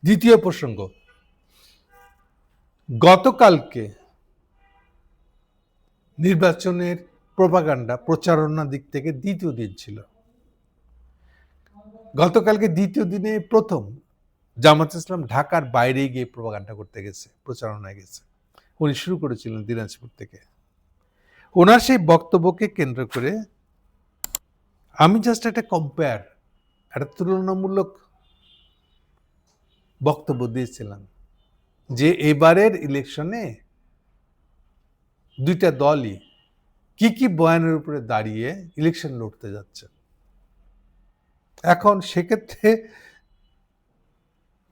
দ্বিতীয় প্রসঙ্গ, গতকালকে নির্বাচনের প্রোপাগান্ডা প্রচারণার দিক থেকে দ্বিতীয় দিন ছিল। গতকালকে দ্বিতীয় দিনে প্রথম জামাত ইসলাম ঢাকার বাইরে গিয়ে প্রোপাগান্ডা করতে গেছে, প্রচারণায় গেছে। উনি শুরু করেছিলেন দিনাজপুর থেকে। ওনার সেই বক্তব্যকে কেন্দ্র করে আমি জাস্ট একটা কম্পেয়ার, একটা তুলনামূলক বক্তব্য দিয়েছিলাম যে এবারের ইলেকশনে দুইটা দলই কি কি বয়ানের উপরে দাঁড়িয়ে ইলেকশন লড়তে যাচ্ছে। এখন সেক্ষেত্রে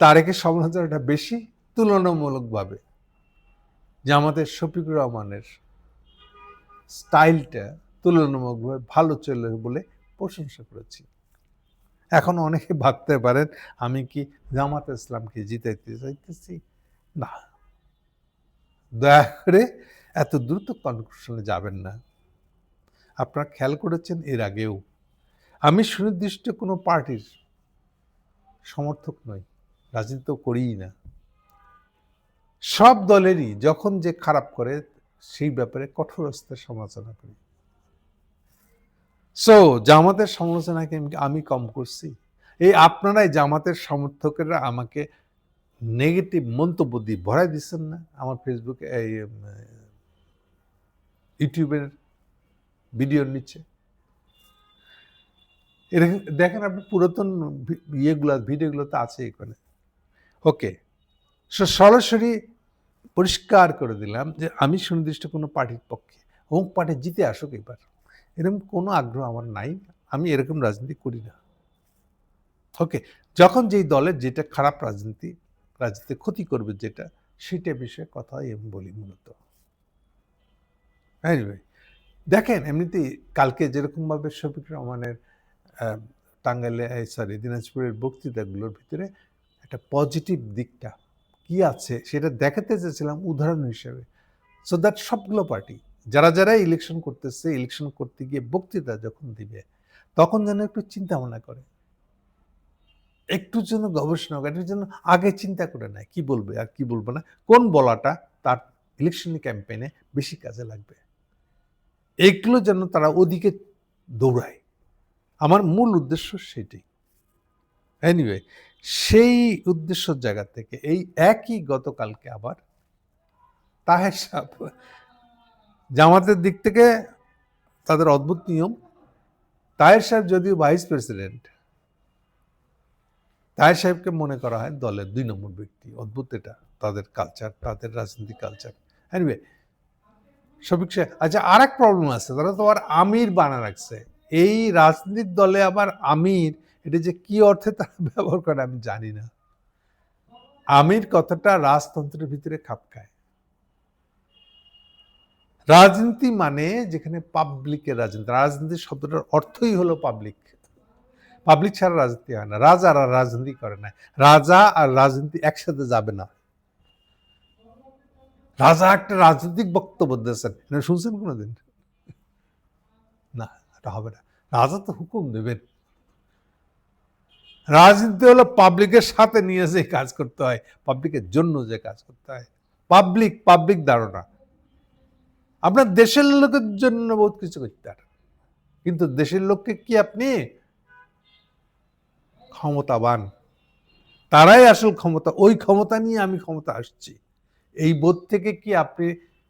তারেকের সমালোচনাটা বেশি তুলনামূলকভাবে জামাতের শফিকুর রহমানের স্টাইলটা তুলনামূলকভাবে ভালো চলে বলে প্রশংসা করেছি। এখন অনেকে ভাবতে পারেন আমি কি জামাত ইসলামকে জিতাইতে চাইতেছি, না, দয়া করে এত দ্রুত কনক্লুশনে যাবেন না। আপনারা খেয়াল করেছেন এর আগেও আমি সুনির্দিষ্ট কোনো পার্টির সমর্থক নই, রাজনীতি করিই না। সব দলেরই যখন যে খারাপ করে সেই ব্যাপারে কঠোর হস্তে সমালোচনা করি। সো জামাতের সমালোচনাকে আমি কম করছি? এই আপনারাই জামাতের সমর্থকেরা আমাকে নেগেটিভ মন্তব্য দিয়ে ভরাই দিচ্ছেন না আমার ফেসবুকে, এই ইউটিউবের ভিডিওর নিচে। দেখেন আপনি পুরাতন ভিডিওগুলো তো আছে এখানে। ওকে, সরাসরি পরিষ্কার করে দিলাম যে আমি সুনির্দিষ্ট কোনো পার্টির পক্ষে, অমুক পার্টি জিতে আসুক এবার, এরকম কোনো আগ্রহ আমার নাই। আমি এরকম রাজনীতি করি না। ওকে, যখন যেই দলের যেটা খারাপ রাজনীতি ক্ষতি করবে যেটা, সেটা বিষয়ে কথা আমি বলি মূলত। এনিওয়ে, দেখেন এমনিতেই কালকে যেরকমভাবে শফিকুর রহমানের দিনাজপুরের বক্তৃতাগুলোর ভিতরে একটা পজিটিভ দিকটা কি আছে সেটা দেখাতে চেয়েছিলাম উদাহরণ হিসেবে। সো দ্যাট সবগুলো পার্টি যারা ইলেকশন করতেছে, ইলেকশন করতে গিয়ে বক্তৃতা যখন দিবে তখন যেন একটু চিন্তা ভাবনা করে, একটুর জন্য গবেষণা করে, একটুর জন্য আগে চিন্তা করে নেয় কি বলবে আর কি বলবে না, কোন বলাটা তার ইলেকশন ক্যাম্পেইনে বেশি কাজে লাগবে, এগুলো যেন তারা ওদিকে দৌড়ায়। আমার মূল উদ্দেশ্য সেটাই। এনিওয়ে, সেই উদ্দেশ্যের জায়গা থেকে এই একই গতকালকে আবার তাহের সাহেব, জামাতের দিক থেকে তাদের অদ্ভুত নিয়ম, তাহের সাহেব যদিও ভাইস প্রেসিডেন্ট, তাহের সাহেবকে মনে করা হয় দলের 2 নম্বর ব্যক্তি। অদ্ভুত এটা, তাদের কালচার, তাদের রাজনীতি কালচার। এনিওয়ে, শফিক সাহেব, আচ্ছা আর এক প্রবলেম আছে, তারা তো আর আমির বানা রাখছে এই রাজনীতির দলে। আবার আমির এটা যে কি অর্থে তারা ব্যবহার করে আমি জানি না। আমির কথাটা রাজতন্ত্রের ভিতরে খাপ খায়। রাজনীতি মানে যেখানে পাবলিকের রাজনীতি, রাজনীতি শব্দটার অর্থই হলো পাবলিক। পাবলিক ছাড়া রাজনীতি হয় না। রাজারা রাজনীতি করে না, রাজা আর রাজনীতি একসাথে যাবে না। রাজা একটা রাজনৈতিক বক্তব্য দিয়েছেন, শুনছেন কোনোদিন? না, এটা হবে না। রাজা তো হুকুম দেবেন। রাজনীতি হলো পাবলিকের সাথে নিয়ে যে কাজ করতে হয়, পাবলিকের জন্য যে কাজ করতে হয়। পাবলিক ধারণা। আপনার দেশের লোকের জন্য বহুত কিছু করতে পারেন, কিন্তু দেশের লোককে কি আপনি ক্ষমতাবান, তারাই আসল ক্ষমতা, ওই ক্ষমতা নিয়ে আমি ক্ষমতা আসছি, এই বোধ থেকে কি আপনি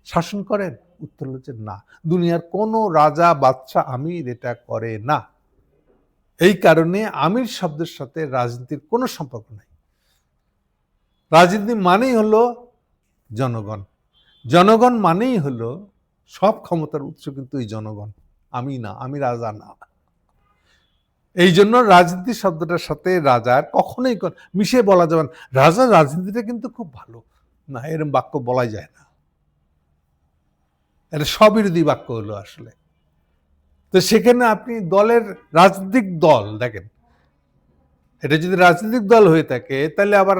শাসন করেন? উত্তর হচ্ছে না। দুনিয়ার কোনো রাজা বাদশাহ আমির এটা করে না। এই কারণে আমির শব্দের সাথে রাজনীতির কোনো সম্পর্ক নাই। রাজনীতি মানেই হলো জনগণ, জনগণ মানেই হলো সব ক্ষমতার উৎস কিন্তু এই জনগণ, আমি না, আমি রাজা না। এই জন্য রাজনীতি শব্দটার সাথে রাজার কখনোই মিশে বলা যাবে না। রাজা রাজনীতিটা কিন্তু খুব ভালো না, এরকম বাক্য বলা যায় না। এটা স্ববিরোধী বাক্য হলো আসলে। তো সেখানে আপনি দলের রাজনৈতিক দল দেখেন, এটা যদি রাজনৈতিক দল হয়ে থাকে তাহলে আবার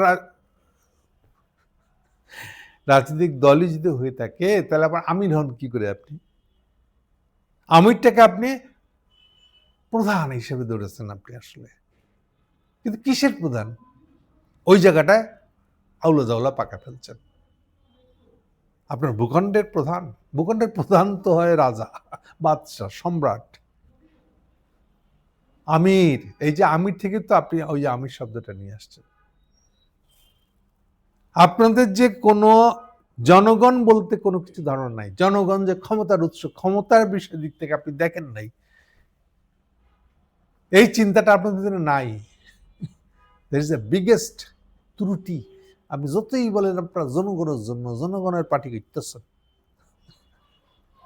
রাজনৈতিক দলই যদি হয়ে থাকে তাহলে আবার আমির হন কি করে? আপনি আমিরটাকে আপনি প্রধান হিসেবে ধরেছেন আপনি আসলে, কিন্তু কিসের প্রধান? ওই জায়গাটায় আউলা জাউলা পাকা ফেলছেন। আপনার ভূখণ্ডের প্রধান তো হয় রাজা, বাদশাহ, সম্রাট, আমির। এই যে আমির থেকে তো আপনি ওই যে আমির শব্দটা নিয়ে আসছেন। আপনাদের যে কোনো জনগণ বলতে কোনো কিছু ধারণা নাই। জনগণ যে ক্ষমতার উৎস, ক্ষমতার বিষয় দিক থেকে আপনি দেখেন নাই, এই চিন্তাটা আপনাদের জন্য নাই। দ্যাট ইজ দ্য বিগেস্ট ত্রুটি। আপনি যতই বলেন আপনার জনগণের জন্য, জনগণের পার্টি করতেছেন,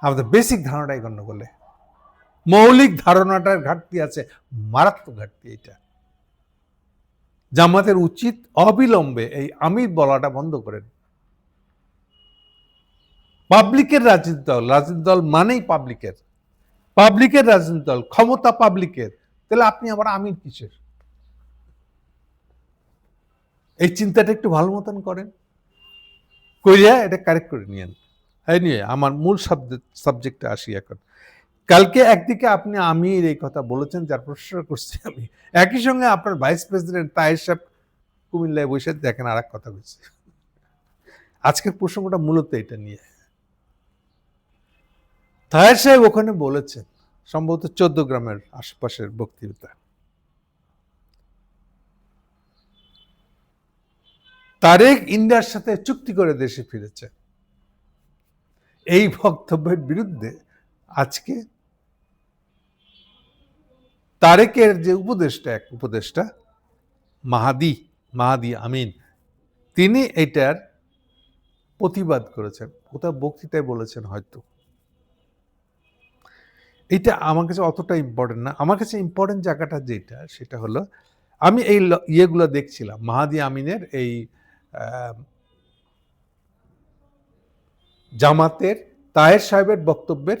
আমাদের বেসিক ধারণাটাই গণ্ডগোলে, মৌলিক ধারণাটার ঘাটতি আছে, মারাত্মক ঘাটতি। এটা জামাতের উচিত অবিলম্বে এই আমির বলাটা বন্ধ করেন। পাবলিকের রাজনীতি দল, রাজনীতি দল মানেই পাবলিকের রাজনীতি দল, ক্ষমতা পাবলিকের, তাহলে আপনি আবার আমির কিসের? এই চিন্তাটা একটু ভালো মতন করেন, কইরা এটা কারেক্ট করে নিয়েন। এই নিয়ে আমার মূল সাবজেক্টে আসি এখন। কালকে একদিকে আপনি আমির এই কথা বলেছেন, যার প্রশ্ন করছি আমি, একই সঙ্গে আপনার ভাইস প্রেসিডেন্ট তাহের সাহেব কুমিল্লায় বসে দেখেন আর এক কথা বলছে। আজকের প্রসঙ্গটা মূলত এটা নিয়ে। তাহের সাহেব ওখানে বলেছেন, সম্ভবত 14 গ্রামের আশেপাশের বক্তৃতা, তারেক ইন্ডিয়ার সাথে চুক্তি করে দেশে ফিরেছে। এই বক্তব্যের বিরুদ্ধে আজকে তারেকের যে এক উপদেষ্টা মাহাদি আমিন, তিনি এটার প্রতিবাদ করেছেন, কোথাও বক্তৃতায় বলেছেন হয়তো। এটা আমার কাছে অতটা ইম্পর্টেন্ট না। আমার কাছে ইম্পর্টেন্ট জায়গাটা যেটা, সেটা হলো আমি এই ইয়েগুলো দেখছিলাম, মাহাদি আমিনের এই জামাতের তাহের সাহেবের বক্তব্যের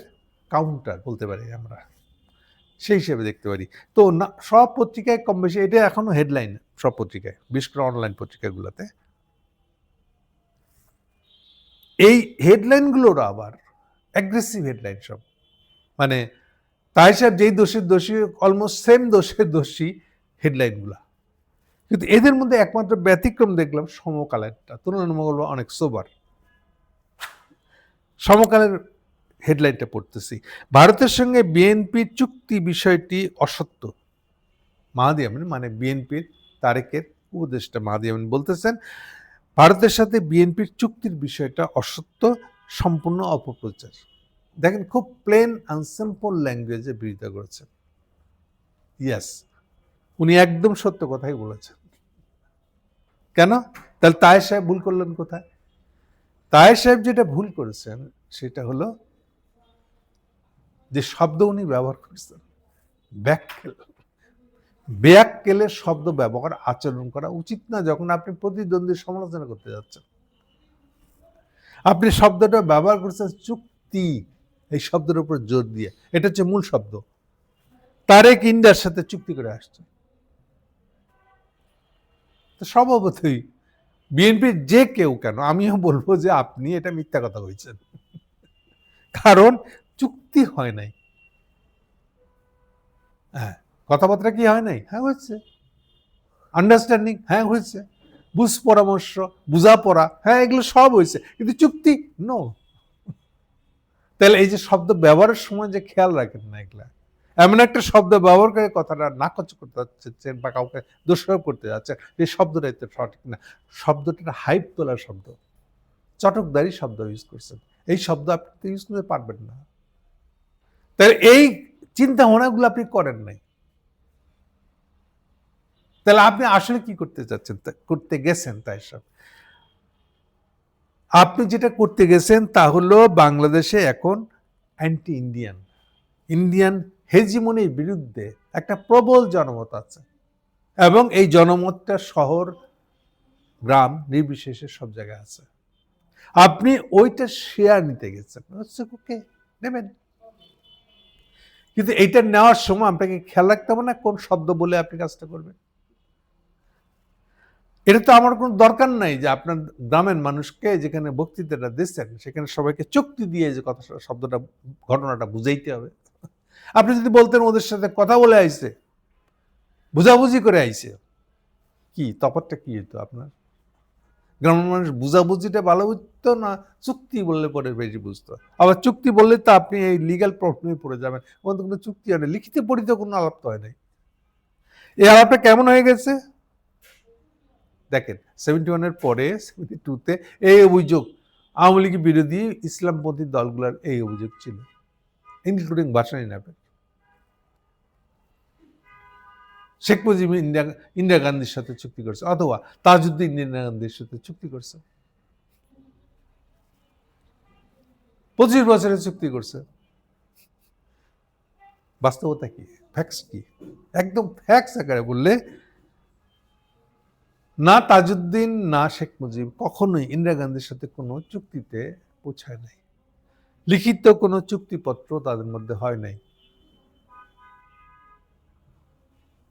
কাউন্টার বলতে পারি আমরা, সেই হিসেবে দেখতে পারি। তো না, সব পত্রিকায় কম বেশি এটা এখনো হেডলাইন, সব পত্রিকায়, বিশেষ করে অনলাইন পত্রিকাগুলোতে এই হেডলাইনগুলোর আবার অ্যাগ্রেসিভ হেডলাইন সব। মানে তাহের সাহেব যেই দোষী অলমোস্ট সেম দোষী হেডলাইনগুলা। কিন্তু এদের মধ্যে একমাত্র ব্যতিক্রম দেখলাম সমকালেরটা, তুলনামূলক অনেক সোবার। সমকালের হেডলাইনটা পড়তেছি, ভারতের সঙ্গে বিএনপির চুক্তি বিষয়টি অসত্য। মাহাদি আমিন মানে বিএনপির তারেকের উপদেষ্টা মাহাদি আমিন বলতেছেন, ভারতের সাথে বিএনপির চুক্তির বিষয়টা অসত্য, সম্পূর্ণ অপপ্রচার। দেখেন, খুব প্লেন অ্যান্ড সিম্পল ল্যাঙ্গুয়েজে বিরোধিতা করেছেন। ইয়েস, উনি একদম সত্য কথাই বলেছেন। কেন? তাহলে তাহের সাহেব ভুল করলেন কোথায়? তাহের সাহেব যেটা ভুল করেছেন সেটা হলো যে শব্দ উনি ব্যবহার করেছেন, ব্যাককেলের শব্দ ব্যবহার, আচরণ করা উচিত না যখন আপনি প্রতিদ্বন্দ্বীর সমালোচনা করতে যাচ্ছেন। আপনি শব্দটা ব্যবহার করছেন চুক্তি, এই শব্দের উপর জোর দিয়ে, এটা হচ্ছে মূল শব্দ। তারেক ইন্ডিয়ার সাথে চুক্তি করে আসছে, তো স্বভাবতই বিএনপির যে কেউ কেন, আমিও বলবো যে আপনি এটা মিথ্যা কথা বলছেন, কারণ চুক্তি হয় নাই। হ্যাঁ, কথাবার্তা কি হয় নাই? হ্যাঁ হয়েছে। আন্ডারস্ট্যান্ডিং, হ্যাঁ হয়েছে। বুঝ পরামর্শ, বুঝাপড়া, হ্যাঁ এগুলো সব হয়েছে, কিন্তু চুক্তি নো। তাহলে এই যে শব্দ ব্যবহারের সময় যে খেয়াল রাখেন না, এগুলা এমন একটা শব্দ ব্যবহার করে কথাটা নাকচ করতে যাচ্ছেন বা কাউকে দোষারোপ করতে যাচ্ছেন, এই শব্দটা তো সঠিক না। শব্দটা হাইপ তোলার শব্দ, চটকদারি শব্দ ইউজ করছেন, এই শব্দ আপনি তো ইউজ করতে পারবেন না। তাহলে এই চিন্তা ভাবনাগুলো আপনি করেন নাই, তাহলে আপনি আসলে কি করতে চাচ্ছেন, করতে গেছেন? তাই সব আপনি যেটা করতে গেছেন তা হলো বাংলাদেশে এখন অ্যান্টি ইন্ডিয়ান হেজিমনির বিরুদ্ধে একটা প্রবল জনমত আছে, এবং এই জনমতটা শহর গ্রাম নির্বিশেষে সব জায়গায় আছে। আপনি ওইটা শেয়ার নিতে গেছেন, ওকে নেবেন, কিন্তু এইটা নেওয়ার সময় আপনাকে খেয়াল রাখতে হবে না কোন শব্দ বলে আপনি কাজটা করবেন। এটা তো আমার কোনো দরকার নাই যে আপনার গ্রামের মানুষকে যেখানে বক্তৃতাটা দিচ্ছেন সেখানে সবাইকে চুক্তি দিয়ে যে কথা শব্দটা ঘটনাটা বুঝাইতে হবে। আপনি যদি বলতেন ওদের সাথে কথা বলে আইছে, বুঝাবুঝি করে আইছে, কি তফাৎটা কি হতো আপনার? গ্রামের মানুষ বুঝাবুঝিটা ভালো বুঝতো না চুক্তি বললে পরে বেশি বুঝতো? আবার চুক্তি বললে তো আপনি এই লিগ্যাল প্রবলেমে পড়ে যাবেন। ওখানে তো কোনো চুক্তি হয় না। লিখিত পড়িত কোনো আলাপ তো হয় নাই। এই আলাপটা কেমন হয়ে গেছে? দেখেন 71 এর পরে 72 তে এই অভিযোগ আওয়ামী লীগ বিরোধী ইসলামপন্থী দলগুলোর এই অভিযোগ ছিল, ইনক্লুডিং ভাসানী নামে। শেখ মুজিব ইন্দিরা গান্ধীর সাথে চুক্তি করছে, অথবা তাজউদ্দিন ইন্দিরা গান্ধীর সাথে চুক্তি করছে, 25 বছরের চুক্তি করছে। বাস্তবতা কি? ফ্যাক্টস কি? একদম ফ্যাক্টস আকারে বললে না তাজউদ্দিন না শেখ মুজিব কখনোই ইন্দিরা গান্ধীর সাথে কোনো চুক্তিতে পৌঁছায় নাই। লিখিত কোনো চুক্তিপত্র তাদের মধ্যে হয় নাই।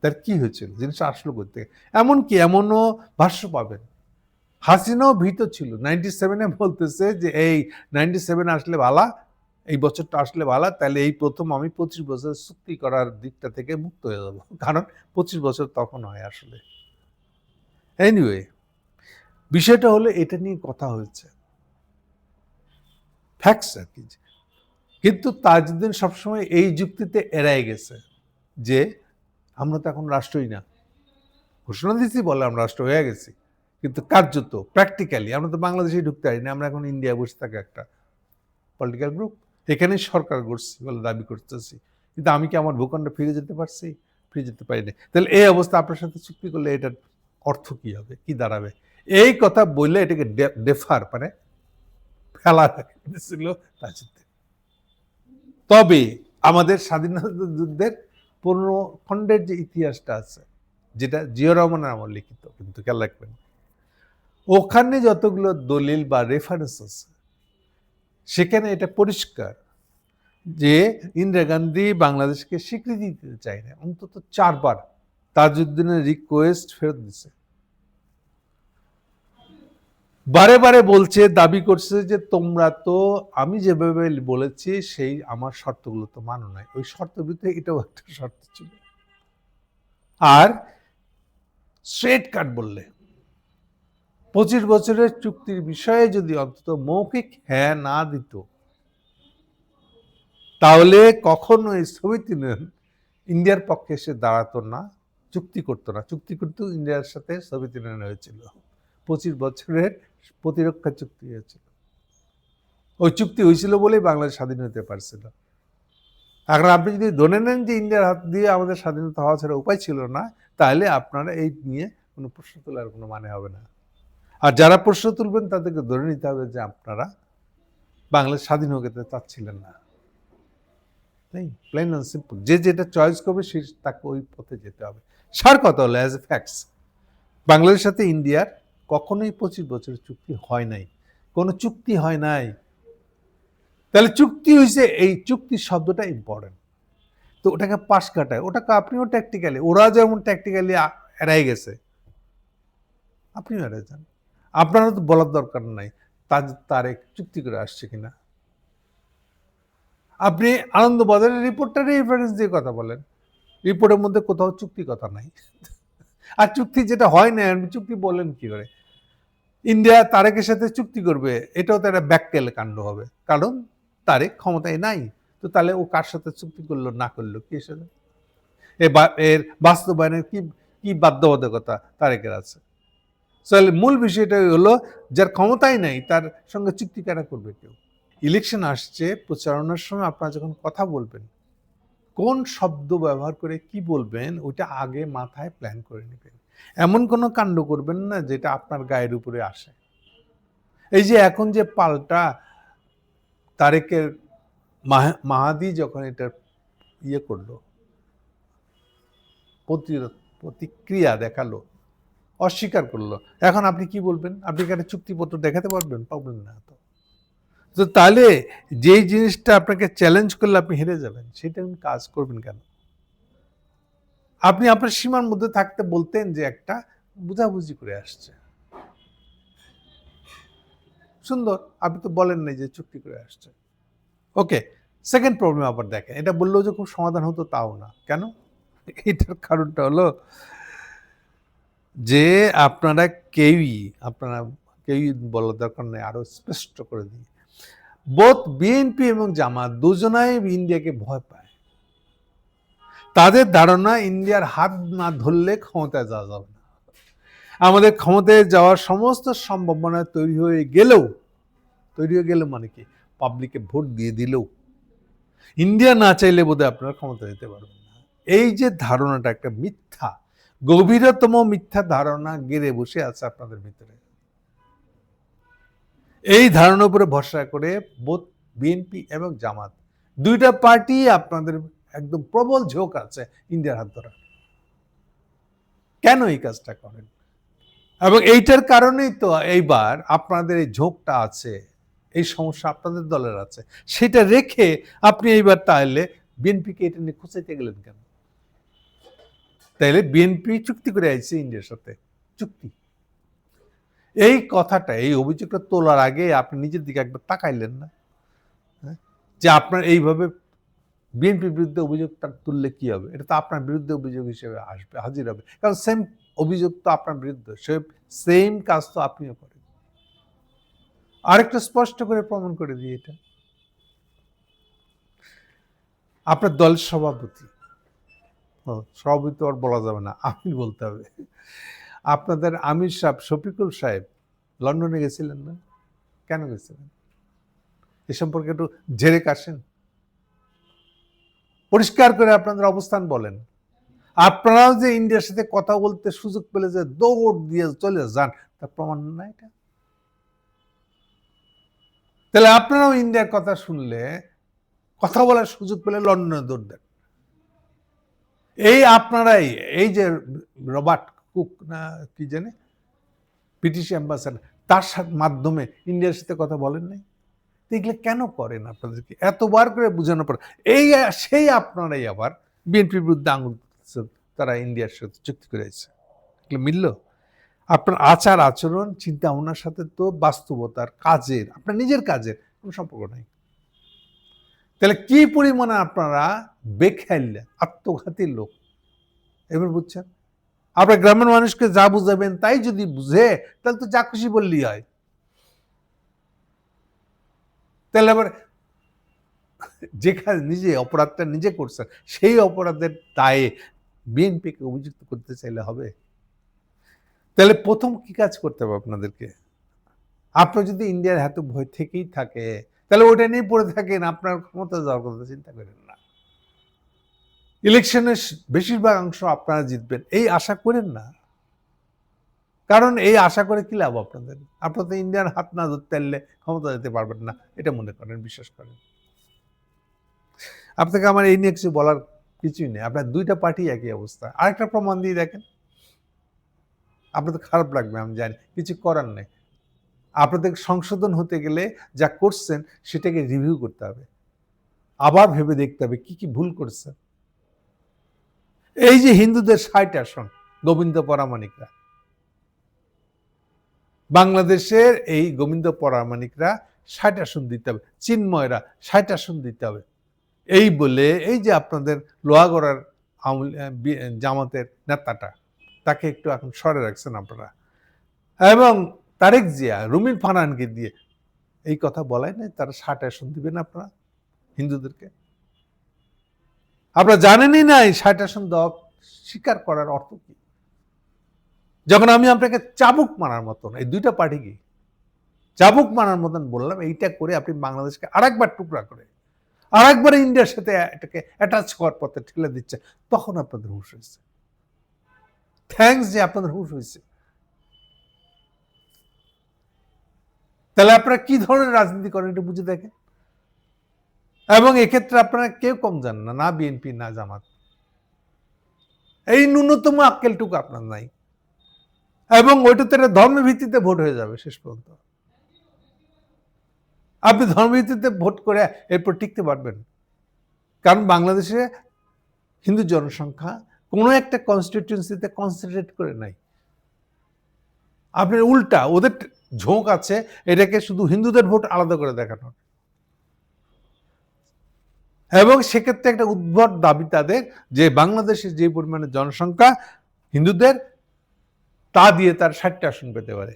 তার কি হয়েছিল? জিনিসটা আসলো করতে এমনকি এমনও ভাষ্য পাবেন হাসিনাও ভীত ছিল। 97-এ বলতেছে যে এই 97 আসলে ভালা, এই বছরটা আসলে ভালা, তাহলে এই প্রথম আমি 25 বছর চুক্তি করার দিকটা থেকে মুক্ত হয়ে যাব, কারণ 25 বছর তখন হয় আসলে। এনিওয়ে, বিষয়টা হলো এটা নিয়ে কথা হয়েছে, ফ্যাক্টস আর কি। কিন্তু তাজউদ্দিন সবসময় এই যুক্তিতে এড়াই গেছে যে আমরা তো এখন রাষ্ট্রই না, ঘোষণা দিচ্ছি বলে আমরা রাষ্ট্র হয়ে গেছি, কিন্তু কার্যত প্র্যাকটিক্যালি আমরা তো বাংলাদেশেই ঢুকতে পারি না, আমরা এখন ইন্ডিয়ায় বসে থাকা একটা পলিটিক্যাল গ্রুপ, এখানে সরকার করছি বলে দাবি করতেছি, কিন্তু আমি কি আমার ভূখণ্ডে ফিরে যেতে পারছি? ফিরে যেতে পারি না। তাহলে এই অবস্থা আপনার সাথে চুক্তি করলে এটার অর্থ কি হবে, কি দাঁড়াবে? এই কথা বললে এটাকে ডেফার মানে ফেলা ছিল তাজউদ্দিন। তবে আমাদের স্বাধীনতা যুদ্ধের 15 খণ্ডের যে ইতিহাসটা আছে, যেটা জিয়াউর রহমানের আমল লিখিত, কিন্তু খেয়াল রাখবেন ওখানে যতগুলো দলিল বা রেফারেন্স আছে সেখানে এটা পরিষ্কার যে ইন্দিরা গান্ধী বাংলাদেশকে স্বীকৃতি দিতে চায় না, অন্তত 4 বার তাজউদ্দিনের রিকোয়েস্ট ফেরত দিছে, বারে বারে বলছে, দাবি করছে যে তোমরা তো আমি যেভাবে বলেছি সেই আমার শর্তগুলো তো মানো নাই, ওই শর্তের ভিতরে এটাও একটা শর্ত ছিল। আর স্ট্রেট কাট বললে 25 বছরের চুক্তির বিষয়ে যদি অন্তত মৌখিক হ্যাঁ না দিত, তাহলে কখনো এই সোভিয়েত ইউনিয়ন ইন্ডিয়ার পক্ষে এসে দাঁড়াতো না, চুক্তি করতো না। চুক্তি করতো ইন্ডিয়ার সাথে সোভিয়েত ইউনিয়ন হয়েছিল, 25 বছরের প্রতিরক্ষা চুক্তি হয়েছিল। ওই চুক্তি হয়েছিল বলেই বাংলাদেশ স্বাধীন হতে পারছিল। এখন আপনি যদি ধরে নেন যে ইন্ডিয়ার হাত দিয়ে আমাদের স্বাধীনতা হওয়া ছাড়া উপায় ছিল না, তাহলে আপনারা এই নিয়ে কোনো প্রশ্ন তোলার কোনো মানে হবে না। আর যারা প্রশ্ন তুলবেন তাদেরকে ধরে নিতে হবে যে আপনারা বাংলাদেশ স্বাধীন হতে চাচ্ছিলেন না। তাই প্লেন অ্যান্ড সিম্পল, যে যেটা চয়েস করবে সে তাকে ওই পথে যেতে হবে। সার কথা হলো অ্যাজ এ ফ্যাক্টস বাংলাদেশের সাথে ইন্ডিয়ার কখনোই 25 বছরের চুক্তি হয় নাই, কোনো চুক্তি হয় নাই। তাহলে চুক্তি হয়েছে, এই চুক্তি শব্দটা ইম্পর্টেন্ট। তো ওটাকে পাশ কাটায়, ওটাকে আপনিও ট্যাকটিক্যালি, ওরা যেমন ট্যাকটিক্যালি এড়াই গেছে আপনিও এড়াই যান। আপনারও তো বলার দরকার নাই তারেক চুক্তি করে আসছে কিনা। আপনি আনন্দবাজারের রিপোর্টারে রেফারেন্স দিয়ে কথা বলেন, রিপোর্টের মধ্যে কোথাও চুক্তি কথা নাই। আর চুক্তি যেটা হয় না আপনি চুক্তি বলেন কি করে? ইন্ডিয়া তারেকের সাথে চুক্তি করবে, এটাও তো একটা ব্যাকটেল কাণ্ড হবে, কারণ তারেক ক্ষমতায় নাই। তো তাহলে ও কার সাথে চুক্তি করলো না করলো কি সাথে এর বাস্তবায়নের কি কি বাধ্যবাধকতা তারেকের আছে? তাহলে মূল বিষয়টা হলো যার ক্ষমতাই নাই তার সঙ্গে চুক্তি কেন করবে কেউ? ইলেকশন আসছে, প্রচারণার সময় আপনারা যখন কথা বলবেন কোন শব্দ ব্যবহার করে কি বলবেন ওইটা আগে মাথায় প্ল্যান করে নেবেন। এমন কোনো কাণ্ড করবেন না যেটা আপনার গায়ের উপরে আসে। এই যে এখন যে পাল্টা তারেকের মাহাদি যখন এটা ইয়ে করলো, প্রতিক্রিয়া দেখালো, অস্বীকার করলো, এখন আপনি কি বলবেন? আপনি এখানে চুক্তিপত্র দেখাতে পারবেন? পাবেন না। তো তাহলে যেই জিনিসটা আপনাকে চ্যালেঞ্জ করলে আপনি হেরে যাবেন, সেটা আপনি কাজ করবেন কেন? আপনি আপনার সীমার মধ্যে থাকতে বলতেন যে একটা বুঝাবুঝি করে আসছে, সুন্দর, আপনি তো বলেন নাই যে চুক্তি করে আসছে। ওকে, সেকেন্ড প্রবলেম আবার দেখেন, এটা বললেও যে খুব সমাধান হতো তাও না। কেন? এটার কারণটা হলো যে আপনারা কেউই বলার দরকার নেই, আরো স্পষ্ট করে দিই, বোথ বিএনপি এবং জামাত দুজনাই ইন্ডিয়াকে ভয় পায়। তাদের ধারণা ইন্ডিয়ার হাত না ধরলে ক্ষমতায় যাওয়া যাবে না। আমাদের ক্ষমতায় যাওয়ার সমস্ত সম্ভাবনা তৈরি হয়ে গেলেও মানে কি, পাবলিকে ভোট দিয়ে দিলেও ইন্ডিয়া না চাইলে বোধহয় আপনারা ক্ষমতা দিতে পারবেন না। এই যে ধারণাটা একটা মিথ্যা, গভীরতম মিথ্যা ধারণা গেড়ে বসে আছে আপনাদের ভিতরে। এই ধারণার উপরে ভরসা করে বোধ বিএনপি এবং জামাত দুইটা পার্টি আপনাদের একদম প্রবল ঝোঁক আছে ইন্ডিয়ার হাত ধরা। কেন এই কাজটা করেন? এবং এইটার কারণেই তো এইবার আপনাদের এই ঝোঁকটা আছে, এই সমস্যা আপনাদের দলের আছে। সেটা রেখে আপনি এইবার তাহলে বিএনপিকে এটা নিয়ে খুঁচাইতে গেলেন কেন? তাইলে বিএনপি চুক্তি করে আইছে ইন্ডিয়ার সাথে, চুক্তি। এই কথাটা, এই অভিযোগটা তোলার আগে আপনি নিজের দিকে একবার তাকাইলেন না? যে আপনার এইভাবে বিএনপির বিরুদ্ধে অভিযোগটা তুললে কি হবে? এটা তো আপনার বিরুদ্ধে অভিযোগ হিসেবে আসবে, হাজির হবে। কারণ সেম অভিযোগ তো আপনার বিরুদ্ধে, সেম কাজ তো আপনিও করেন। আরেকটু স্পষ্ট করে প্রমাণ করে দিই এটা। আপনার দলের সভাপতি, সভাপতি আর বলা যাবে না, আপনি বলতে হবে। আপনাদের আমির সাহেব, শফিকুল সাহেব লন্ডনে গেছিলেন না? কেন গেছিলেন? এ সম্পর্কে একটু ঝেড়ে কাশেন, পরিষ্কার করে আপনাদের অবস্থান বলেন। আপনারাও যে ইন্ডিয়ার সাথে কথা বলতে সুযোগ পেলে যে দৌড় দিয়ে চলে যান, তার প্রমাণ না এটা? তাহলে আপনারাও ইন্ডিয়ার কথা শুনলে, কথা বলার সুযোগ পেলে লন্ডনে দৌড় দেন। এই আপনারাই, এই যে রবার্ট কুক না কি জানে, ব্রিটিশ অ্যাম্বাসাডার, তার মাধ্যমে ইন্ডিয়ার সাথে কথা বলেন নাই? এগুলো কেন করেন? আপনাদেরকে এতবার করে বোঝানোর পর সেই আপনারাই আবার বিএনপির বিরুদ্ধে আঙুল তুলছেন, তারা ইন্ডিয়ার সাথে চুক্তি করে আছে। এগুলো মিলল? আপনার আচার আচরণ চিন্তা ভাবনার সাথে তো বাস্তবতার, কাজের, আপনার নিজের কাজের কোনো সম্পর্ক নাই। তাহলে কি পরিমাণে আপনারা বেখেয়াল, আত্মঘাতী লোক, এবার বুঝছেন? আপনার গ্রামের মানুষকে যা বুঝাবেন তাই যদি বুঝে, তাহলে তো যা খুশি বললেই হয়। তাহলে আবার যেখানে নিজে অপরাধটা নিজে করছেন, সেই অপরাধের দায়ে বিএনপিকে অভিযুক্ত করতে চাইলে হবে? তাহলে প্রথম কি কাজ করতে হবে আপনাদেরকে? আপনার যদি ইন্ডিয়ার এত ভয় থেকেই থাকে, তাহলে ওটা নিয়ে পড়ে থাকেন, আপনার ক্ষমতা যাওয়ার কথা চিন্তা করেন না। ইলেকশনের বেশিরভাগ অংশ আপনারা জিতবেন এই আশা করেন না। কারণ এই আশা করে কি লাভ আপনাদের? আপনারা তো ইন্ডিয়ার হাত না ধরতে পারলে ক্ষমতা যেতে পারবেন না, এটা মনে করেন, বিশ্বাস করেন। আপনাকে আমার এই নিয়ে কিছু বলার কিছুই নেই। আপনার দুইটা পার্টি একই অবস্থা। আরেকটা প্রমাণ দিয়ে দেখেন, আপনাদের খারাপ লাগবে আমি জানি, কিছু করার নেই। আপনাদের সংশোধন হতে গেলে যা করছেন সেটাকে রিভিউ করতে হবে, আবার ভেবে দেখতে হবে কি কি ভুল করছেন। এই যে হিন্দুদের ৬০ আসন, গোবিন্দ পরামানিকরা, বাংলাদেশের এই গোবিন্দ পরামানিকরা ৬০ আসন দিতে হবে, চিন্ময়রা ৬০ আসন দিতে হবে, এই বলে এই যে আপনাদের লোহাগড়ার জামাতের নেতাটা, তাকে একটু এখন সরে রাখছেন আপনারা, এবং তারেক জিয়া, রুমিন ফারহানকে দিয়ে এই কথা বলাই নাই তারা ৬০ আসন দিবেন আপনারা হিন্দুদেরকে? আপনারা জানেনই নাই ৬০ আসন দেওয়া স্বীকার করার অর্থ কি। যখন আমি আপনাকে চাবুক মারার মতন, এই দুইটা পার্টি কি চাবুক মারার মতন বললাম, এইটা করে আপনি বাংলাদেশকে আরেকবার টুকরা করে আরেকবার ইন্ডিয়ার সাথে এটাকে অ্যাটাচ হওয়ার পথে ঠেলে দিচ্ছে, তখন আপনাদের হুঁশ হয়েছে। থ্যাঙ্কস যে আপনাদের হুঁশ হয়েছে। তাহলে আপনারা কি ধরনের রাজনীতি করেন এটা বুঝে দেখেন। এবং এক্ষেত্রে আপনারা কেউ কম যান না, না বিএনপি না জামাত। এই ন্যূনতম আক্কেলটুকু আপনার নাই, এবং ওইটাতে ধর্মের ভিত্তিতে ভোট হয়ে যাবে শেষ পর্যন্ত। আপনি ধর্মের ভিত্তিতে ভোট করে এরপর টিকতে পারবেন? কারণ বাংলাদেশে হিন্দু জনসংখ্যা কোনো একটা কনস্টিটিউয়েন্সিতে কনসেন্ট্রেট করে নাই। আপনার উল্টা ওদের ঝোঁক আছে এটাকে শুধু হিন্দুদের ভোট আলাদা করে দেখানোর, এবং সেক্ষেত্রে একটা উদ্ভট দাবি তাদের যে বাংলাদেশের যে পরিমাণে জনসংখ্যা হিন্দুদের, তা দিয়ে তার 60টা আসন পেতে পারে।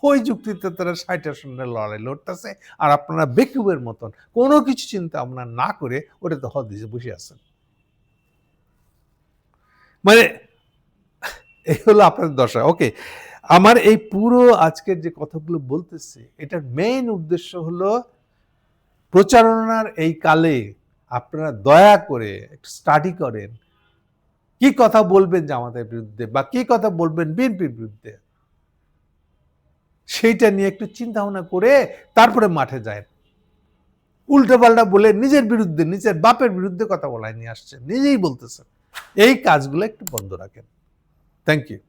ওই যুক্তিতে তারা 60 আসনের লড়াই লড়তেছে, আর আপনারা বেকুবের মতন কোনো কিছু চিন্তা ভাবনা না করে ওটাতে হদিসে বসে আছেন। মানে এই হলো আপনাদের দশা। ওকে, আমার এই পুরো আজকের যে কথাগুলো বলতেছি, এটার মেইন উদ্দেশ্য হলো প্রচারণার এই কালে আপনারা দয়া করে একটু স্টাডি করেন, কি কথা বলবেন জামাতের বিরুদ্ধে বা কি কথা বলবেন বিএনপির বিরুদ্ধে, সেইটা নিয়ে একটু চিন্তা ভাবনা করে তারপরে মাঠে যায়। উল্টোপাল্টা বলে নিজের বিরুদ্ধে, নিজের বাপের বিরুদ্ধে কথা বলায় নিয়ে আসছেন, নিজেই বলতেছেন। এই কাজগুলো একটু বন্ধ রাখেন। Thank you.